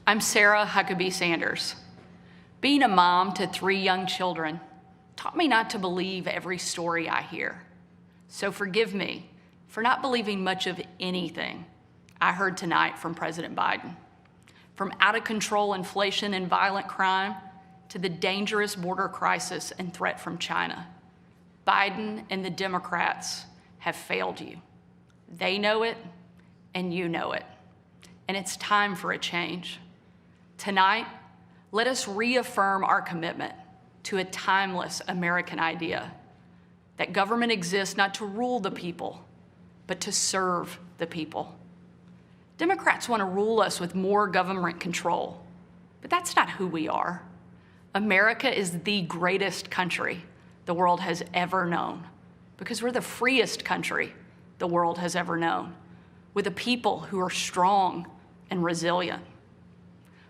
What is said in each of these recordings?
I'm Sarah Huckabee Sanders. Being a mom to 3 young children taught me not to believe every story I hear. So forgive me for not believing much of anything I heard tonight from President Biden. From out-of-control inflation and violent crime to the dangerous border crisis and threat from China, Biden and the Democrats have failed you. They know it, and you know it. And it's time for a change. Tonight, let us reaffirm our commitment to a timeless American idea that government exists not to rule the people, but to serve the people. Democrats want to rule us with more government control, but that's not who we are. America is the greatest country the world has ever known because we're the freest country the world has ever known, with a people who are strong and resilient.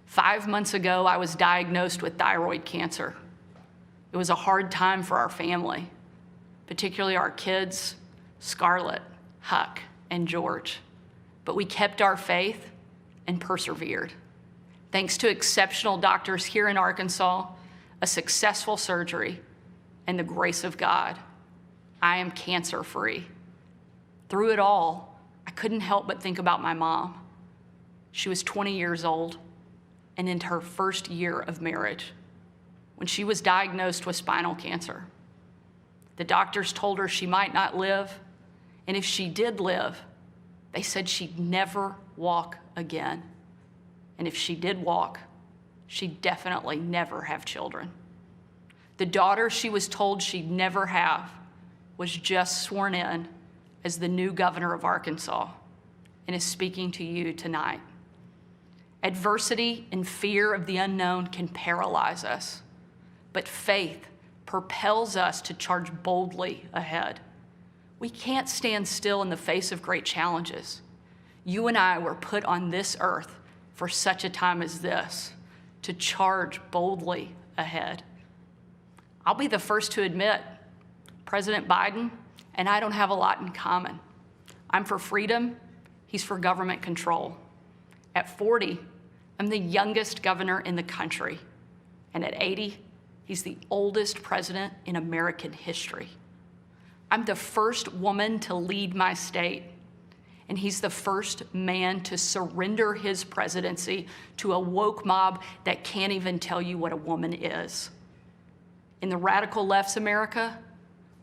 5 months ago, I was diagnosed with thyroid cancer. It was a hard time for our family, particularly our kids, Scarlett, Huck, and George. But we kept our faith and persevered. Thanks to exceptional doctors here in Arkansas, a successful surgery, and the grace of God, I am cancer-free. Through it all, I couldn't help but think about my mom. She was 20 years old and in her first year of marriage when she was diagnosed with spinal cancer. The doctors told her she might not live, and if she did live, they said she'd never walk again. And if she did walk, she'd definitely never have children. The daughter she was told she'd never have was just sworn in as the new governor of Arkansas and is speaking to you tonight. Adversity and fear of the unknown can paralyze us, but faith propels us to charge boldly ahead. We can't stand still in the face of great challenges. You and I were put on this earth for such a time as this, to charge boldly ahead. I'll be the first to admit, President Biden and I don't have a lot in common. I'm for freedom, he's for government control. At 40, I'm the youngest governor in the country, and at 80, he's the oldest president in American history. I'm the first woman to lead my state, and he's the first man to surrender his presidency to a woke mob that can't even tell you what a woman is. In the radical left's America,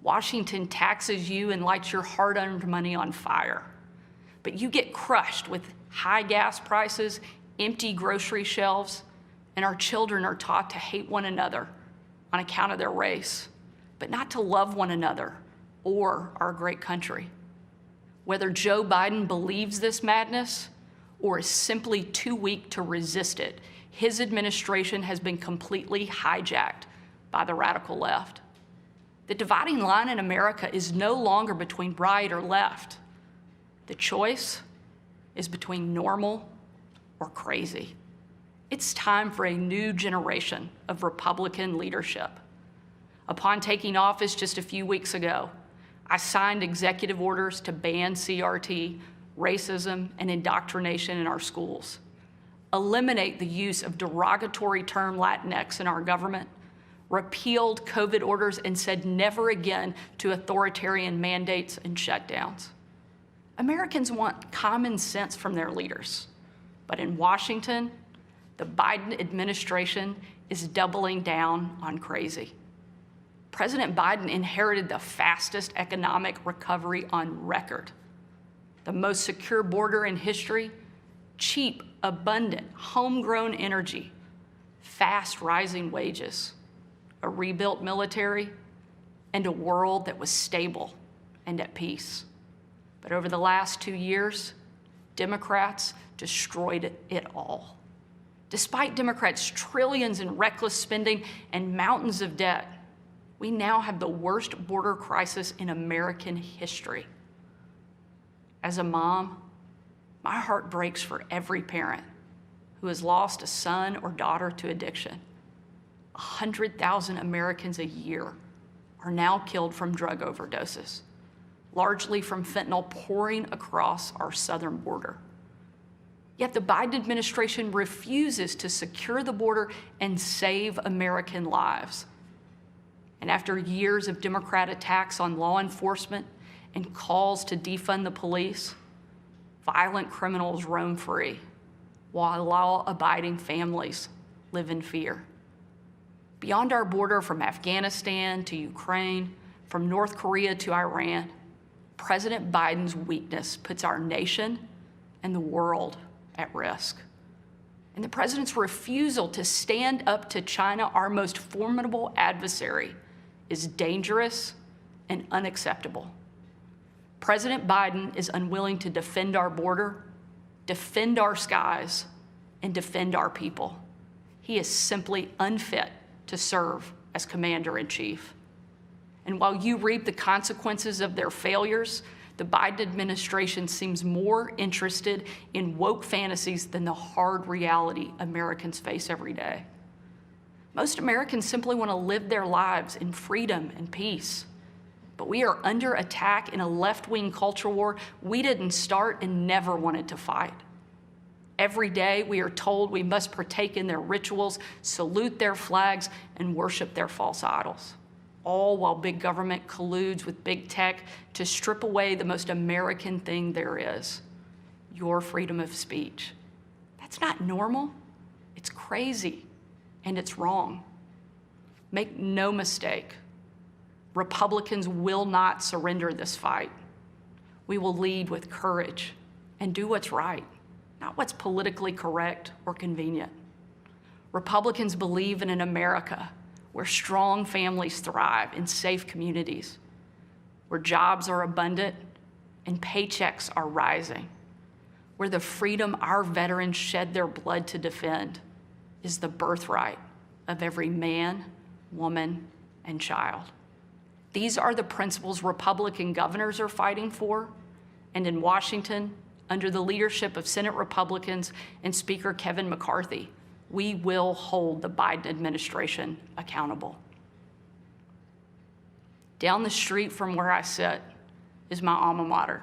Washington taxes you and lights your hard-earned money on fire. But you get crushed with high gas prices, empty grocery shelves, and our children are taught to hate one another on account of their race, but not to love one another or our great country. Whether Joe Biden believes this madness or is simply too weak to resist it, his administration has been completely hijacked by the radical left. The dividing line in America is no longer between right or left. The choice is between normal or crazy. It's time for a new generation of Republican leadership. Upon taking office just a few weeks ago, I signed executive orders to ban CRT, racism, and indoctrination in our schools, eliminate the use of derogatory term Latinx in our government, repealed COVID orders, and said never again to authoritarian mandates and shutdowns. Americans want common sense from their leaders. But in Washington, the Biden administration is doubling down on crazy. President Biden inherited the fastest economic recovery on record, the most secure border in history, cheap, abundant, homegrown energy, fast rising wages, a rebuilt military, and a world that was stable and at peace. But over the last 2 years, Democrats destroyed it all. Despite Democrats' trillions in reckless spending and mountains of debt, we now have the worst border crisis in American history. As a mom, my heart breaks for every parent who has lost a son or daughter to addiction. 100,000 Americans a year are now killed from drug overdoses, largely from fentanyl pouring across our southern border. Yet the Biden administration refuses to secure the border and save American lives. And after years of Democrat attacks on law enforcement and calls to defund the police, violent criminals roam free, while law-abiding families live in fear. Beyond our border, from Afghanistan to Ukraine, from North Korea to Iran, President Biden's weakness puts our nation and the world at risk. And the president's refusal to stand up to China, our most formidable adversary, is dangerous and unacceptable. President Biden is unwilling to defend our border, defend our skies, and defend our people. He is simply unfit to serve as commander-in-chief. And while you reap the consequences of their failures, the Biden administration seems more interested in woke fantasies than the hard reality Americans face every day. Most Americans simply want to live their lives in freedom and peace. But we are under attack in a left-wing culture war we didn't start and never wanted to fight. Every day we are told we must partake in their rituals, salute their flags, and worship their false idols, all while big government colludes with big tech to strip away the most American thing there is, your freedom of speech. That's not normal. It's crazy, and it's wrong. Make no mistake, Republicans will not surrender this fight. We will lead with courage and do what's right, not what's politically correct or convenient. Republicans believe in an America where strong families thrive in safe communities, where jobs are abundant and paychecks are rising, where the freedom our veterans shed their blood to defend is the birthright of every man, woman, and child. These are the principles Republican governors are fighting for, and in Washington, under the leadership of Senate Republicans and Speaker Kevin McCarthy, we will hold the Biden administration accountable. Down the street from where I sit is my alma mater,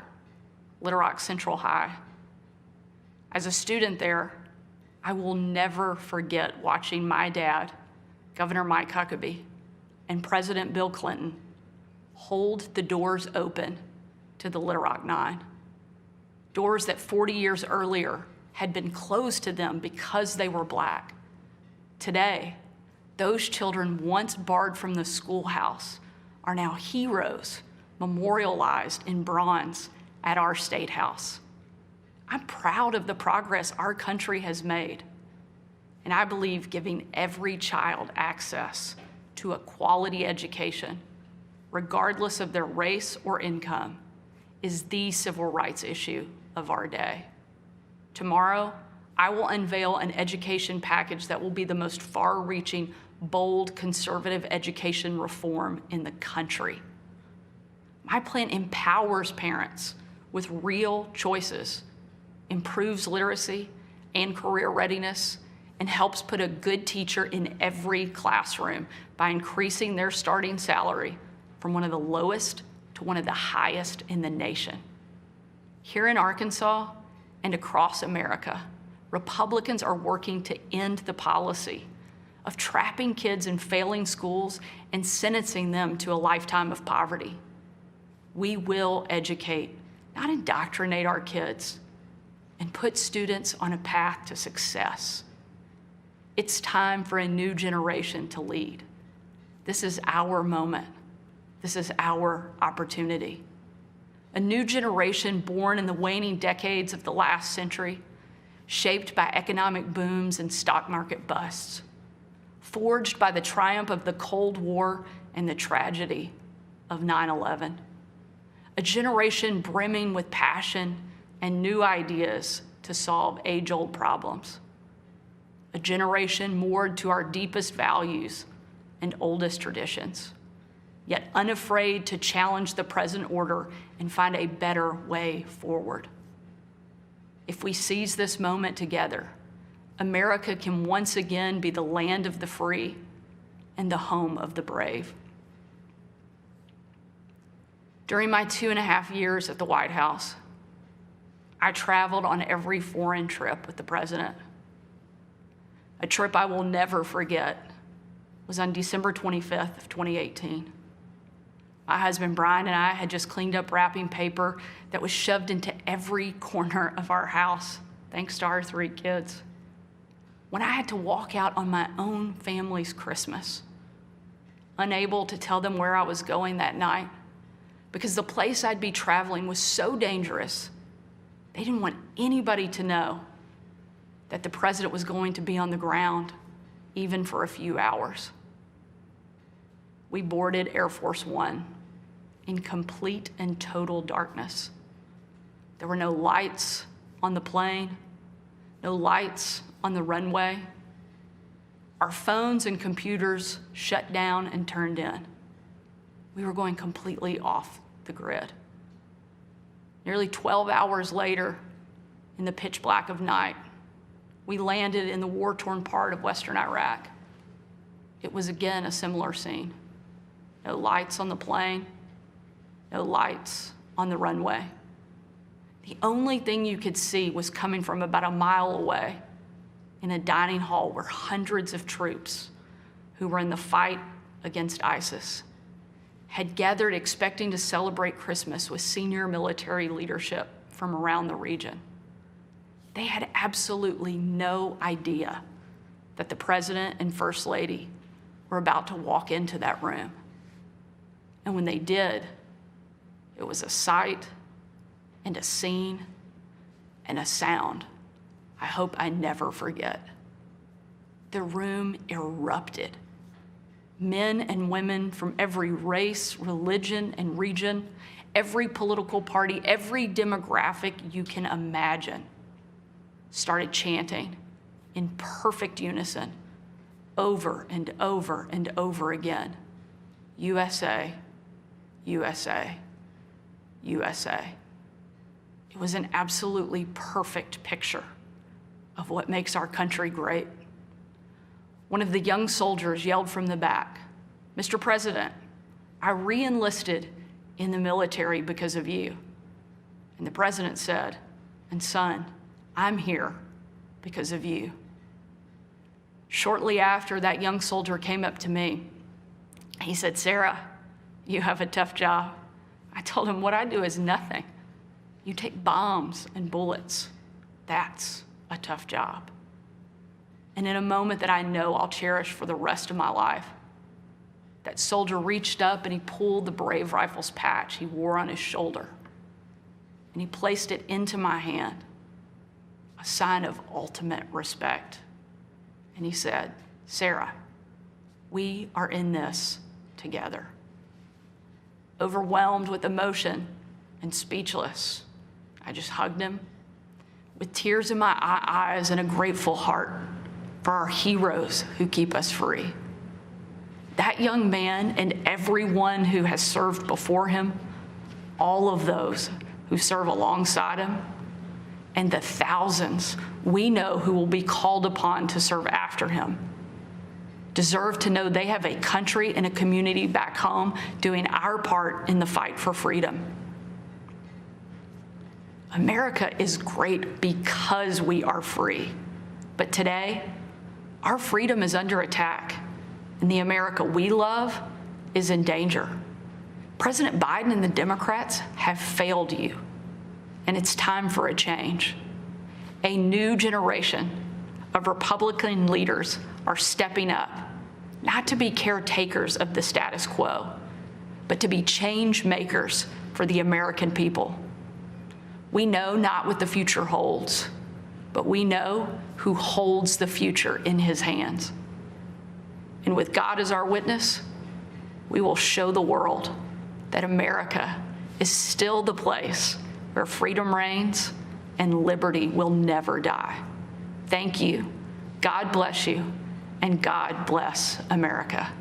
Little Rock Central High. As a student there, I will never forget watching my dad, Governor Mike Huckabee, and President Bill Clinton hold the doors open to the Little Rock Nine. Doors that 40 years earlier had been closed to them because they were Black. Today, those children once barred from the schoolhouse are now heroes memorialized in bronze at our State House. I'm proud of the progress our country has made, and I believe giving every child access to a quality education, regardless of their race or income, is the civil rights issue of our day. Tomorrow, I will unveil an education package that will be the most far-reaching, bold, conservative education reform in the country. My plan empowers parents with real choices, improves literacy and career readiness, and helps put a good teacher in every classroom by increasing their starting salary from one of the lowest to one of the highest in the nation. Here in Arkansas and across America, Republicans are working to end the policy of trapping kids in failing schools and sentencing them to a lifetime of poverty. We will educate, not indoctrinate our kids, and put students on a path to success. It's time for a new generation to lead. This is our moment. This is our opportunity. A new generation born in the waning decades of the last century, shaped by economic booms and stock market busts, forged by the triumph of the Cold War and the tragedy of 9/11. A generation brimming with passion and new ideas to solve age-old problems. A generation moored to our deepest values and oldest traditions, yet unafraid to challenge the present order and find a better way forward. If we seize this moment together, America can once again be the land of the free and the home of the brave. During my 2.5 years at the White House, I traveled on every foreign trip with the president. A trip I will never forget was on December 25th of 2018. My husband Brian and I had just cleaned up wrapping paper that was shoved into every corner of our house, thanks to our 3 kids. When I had to walk out on my own family's Christmas, unable to tell them where I was going that night, because the place I'd be traveling was so dangerous, they didn't want anybody to know that the president was going to be on the ground, even for a few hours. We boarded Air Force One in complete and total darkness. There were no lights on the plane, no lights on the runway. Our phones and computers shut down and turned in. We were going completely off the grid. Nearly 12 hours later, in the pitch black of night, we landed in the war-torn part of Western Iraq. It was again a similar scene. No lights on the plane, no lights on the runway. The only thing you could see was coming from about a mile away in a dining hall where hundreds of troops who were in the fight against ISIS had gathered expecting to celebrate Christmas with senior military leadership from around the region. They had absolutely no idea that the president and first lady were about to walk into that room. And when they did, it was a sight and a scene and a sound I hope I never forget. The room erupted. Men and women from every race, religion, and region, every political party, every demographic you can imagine, started chanting in perfect unison over and over and over again, USA, USA, USA. It was an absolutely perfect picture of what makes our country great. One of the young soldiers yelled from the back, "Mr. President, I re-enlisted in the military because of you." And the president said, "And son, I'm here because of you." Shortly after, that young soldier came up to me. He said, "Sarah, you have a tough job." I told him, "What I do is nothing. You take bombs and bullets. That's a tough job." And in a moment that I know I'll cherish for the rest of my life, that soldier reached up and he pulled the Brave Rifles patch he wore on his shoulder, and he placed it into my hand, a sign of ultimate respect. And he said, "Sarah, we are in this together." Overwhelmed with emotion and speechless, I just hugged him with tears in my eyes and a grateful heart for our heroes who keep us free. That young man and everyone who has served before him, all of those who serve alongside him, and the thousands we know who will be called upon to serve after him, deserve to know they have a country and a community back home doing our part in the fight for freedom. America is great because we are free. But today, our freedom is under attack, and the America we love is in danger. President Biden and the Democrats have failed you, and it's time for a change. A new generation of Republican leaders are stepping up, not to be caretakers of the status quo, but to be change makers for the American people. We know not what the future holds, but we know who holds the future in his hands. And with God as our witness, we will show the world that America is still the place where freedom reigns and liberty will never die. Thank you. God bless you, and God bless America.